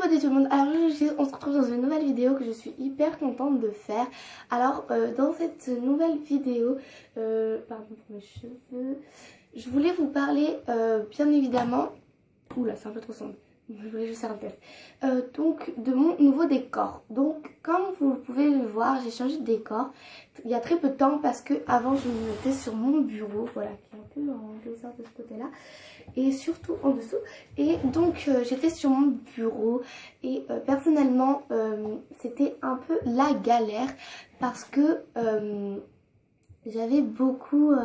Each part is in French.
Coucou tout le monde, alors on se retrouve dans une nouvelle vidéo que je suis hyper contente de faire. Alors dans cette nouvelle vidéo, pardon pour mes cheveux, je voulais vous parler bien évidemment, oula c'est un peu trop sombre, je voulais juste faire un test, donc de mon nouveau décor. Donc comme vous pouvez le voir, j'ai changé de décor il y a très peu de temps parce que avant je me mettais sur mon bureau, voilà, qui est un peu en désordre de ce côté là et surtout en dessous, et donc j'étais sur mon bureau et personnellement c'était un peu la galère parce que j'avais beaucoup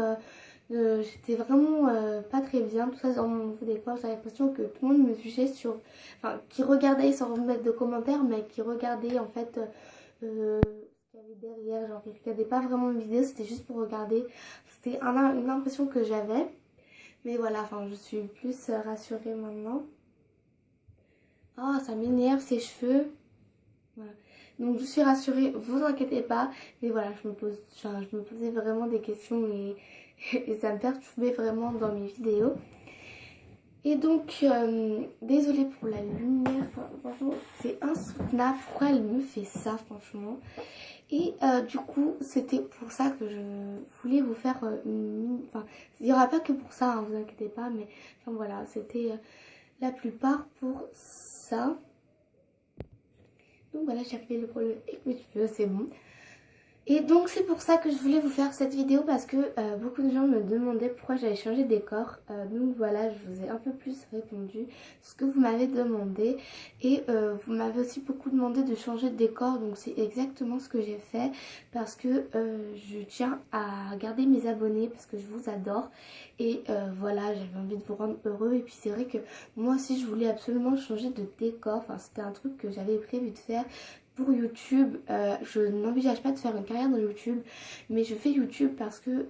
j'étais vraiment pas très bien tout ça dans mon nouveau décor. J'avais l'impression que tout le monde me jugeait sur, enfin qui regardait sans mettre de commentaires, mais qui regardait en fait ce qu'il y avait derrière, genre qui regardait pas vraiment mes vidéos, c'était juste pour regarder. C'était une impression que j'avais. Mais voilà, enfin je suis plus rassurée maintenant. Ah, ça m'énerve ces cheveux. Voilà. Donc je suis rassurée, vous inquiétez pas. Mais voilà, je me posais vraiment des questions et ça me perturbait vraiment dans mes vidéos. Et donc, désolée pour la lumière. Franchement, c'est insoutenable. Pourquoi elle me fait ça, franchement? Et du coup, c'était pour ça que je voulais vous faire une... Enfin, il n'y aura pas que pour ça, hein, vous inquiétez pas. Mais enfin, voilà, c'était la plupart pour ça. Donc voilà, j'ai réglé le problème avec mes cheveux, c'est bon. Et donc c'est pour ça que je voulais vous faire cette vidéo parce que beaucoup de gens me demandaient pourquoi j'avais changé de décor. Donc voilà, je vous ai un peu plus répondu ce que vous m'avez demandé. Et vous m'avez aussi beaucoup demandé de changer de décor. Donc c'est exactement ce que j'ai fait parce que je tiens à garder mes abonnés parce que je vous adore. Et voilà, j'avais envie de vous rendre heureux. Et puis c'est vrai que moi aussi je voulais absolument changer de décor. Enfin c'était un truc que j'avais prévu de faire. Pour YouTube, je n'envisage pas de faire une carrière dans YouTube, mais je fais YouTube parce que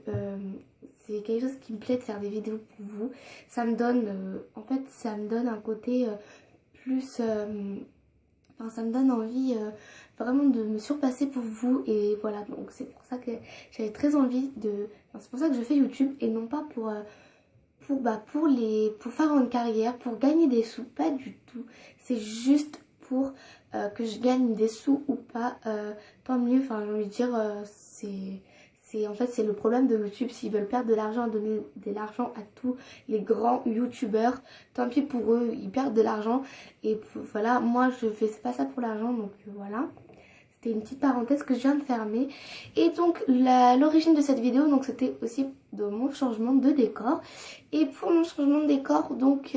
c'est quelque chose qui me plaît de faire des vidéos pour vous. Ça me donne, en fait, ça me donne un côté plus... Enfin, ça me donne envie vraiment de me surpasser pour vous. Et voilà, donc c'est pour ça que j'avais très envie de... Enfin, c'est pour ça que je fais YouTube et non pas pour faire une carrière, pour gagner des sous, pas du tout. C'est juste pour que je gagne des sous ou pas, tant mieux. Enfin, j'ai envie de dire, en fait c'est le problème de YouTube. S'ils veulent perdre de l'argent, donner de l'argent à tous les grands youtubeurs, tant pis pour eux, ils perdent de l'argent. Et voilà, moi je fais pas ça pour l'argent, donc voilà. C'était une petite parenthèse que je viens de fermer. Et donc l'origine de cette vidéo, donc c'était aussi de mon changement de décor. Et pour mon changement de décor, donc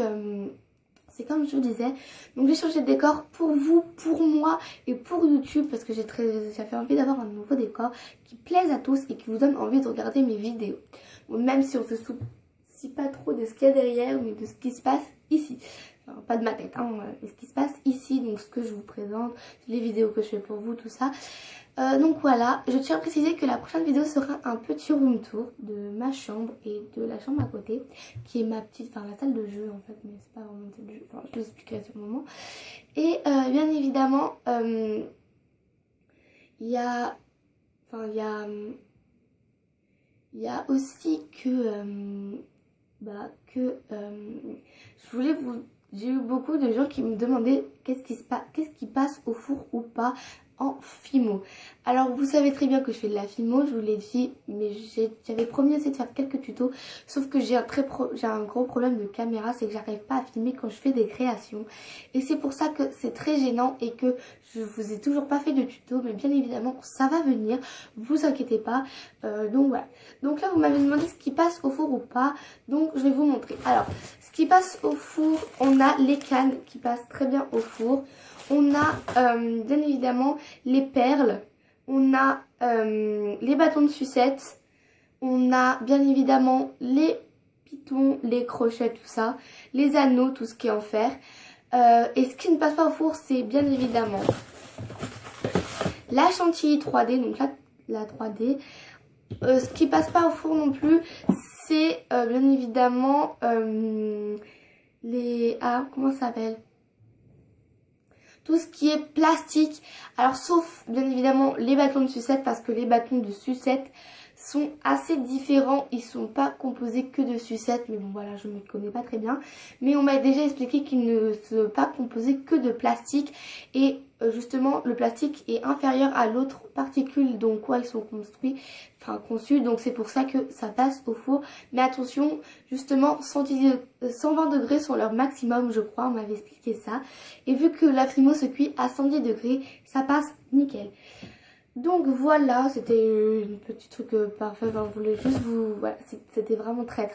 c'est comme je vous disais, donc j'ai changé de décor pour vous, pour moi et pour YouTube parce que j'avais envie d'avoir un nouveau décor qui plaise à tous et qui vous donne envie de regarder mes vidéos. Bon, même si on se soucie pas trop de ce qu'il y a derrière, mais de ce qui se passe ici. Enfin, pas de ma tête, hein, mais ce qui se passe ici, donc ce que je vous présente, les vidéos que je fais pour vous, tout ça. Donc voilà, je tiens à préciser que la prochaine vidéo sera un petit room tour de ma chambre et de la chambre à côté, qui est ma petite, enfin la salle de jeu en fait, mais c'est pas vraiment une salle de jeu, enfin je vous expliquerai sur le moment. Et bien évidemment, il y a aussi que, je voulais vous... J'ai eu beaucoup de gens qui me demandaient qu'est-ce qui passe au four ou pas en Fimo. Alors vous savez très bien que je fais de la Fimo, je vous l'ai dit, mais j'avais promis aussi de faire quelques tutos, sauf que j'ai un gros problème de caméra, c'est que j'arrive pas à filmer quand je fais des créations, et c'est pour ça que c'est très gênant et que je vous ai toujours pas fait de tuto, mais bien évidemment ça va venir, vous inquiétez pas. Donc voilà, donc là vous m'avez demandé ce qui passe au four ou pas, donc je vais vous montrer. Alors ce qui passe au four, on a les cannes qui passent très bien au four. On a bien évidemment les perles, on a les bâtons de sucette, on a bien évidemment les pitons, les crochets, tout ça, les anneaux, tout ce qui est en fer. Et ce qui ne passe pas au four, c'est bien évidemment la chantilly 3D, donc la 3D. Ce qui passe pas au four non plus, c'est bien évidemment les... Ah, comment ça s'appelle ? Tout ce qui est plastique, alors sauf bien évidemment les bâtons de sucette, parce que les bâtons de sucette sont assez différents. Ils sont pas composés que de sucettes, mais bon voilà, je ne me connais pas très bien. Mais on m'a déjà expliqué qu'ils ne sont pas composés que de plastique. Et justement, le plastique est inférieur à l'autre particule dont quoi ils sont construits, enfin conçus. Donc c'est pour ça que ça passe au four. Mais attention, justement, 120 degrés sont leur maximum, je crois, on m'avait expliqué ça. Et vu que la frimo se cuit à 110 degrés, ça passe nickel. Donc voilà, c'était une petite truc parfait, enfin, je voulais juste vous... Voilà, c'était vraiment très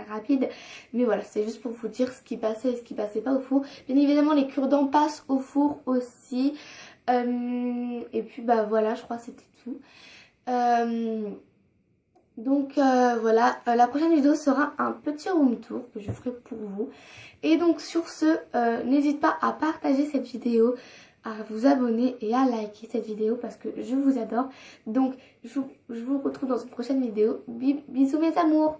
rapide. Mais voilà, c'est juste pour vous dire ce qui passait et ce qui passait pas au four. Bien évidemment, les cure-dents passent au four aussi. Et puis bah voilà, je crois que c'était tout. Voilà, la prochaine vidéo sera un petit room tour que je ferai pour vous. Et donc sur ce, n'hésite pas à partager cette vidéo, à vous abonner et à liker cette vidéo parce que je vous adore. Donc je vous retrouve dans une prochaine vidéo. Bisous mes amours!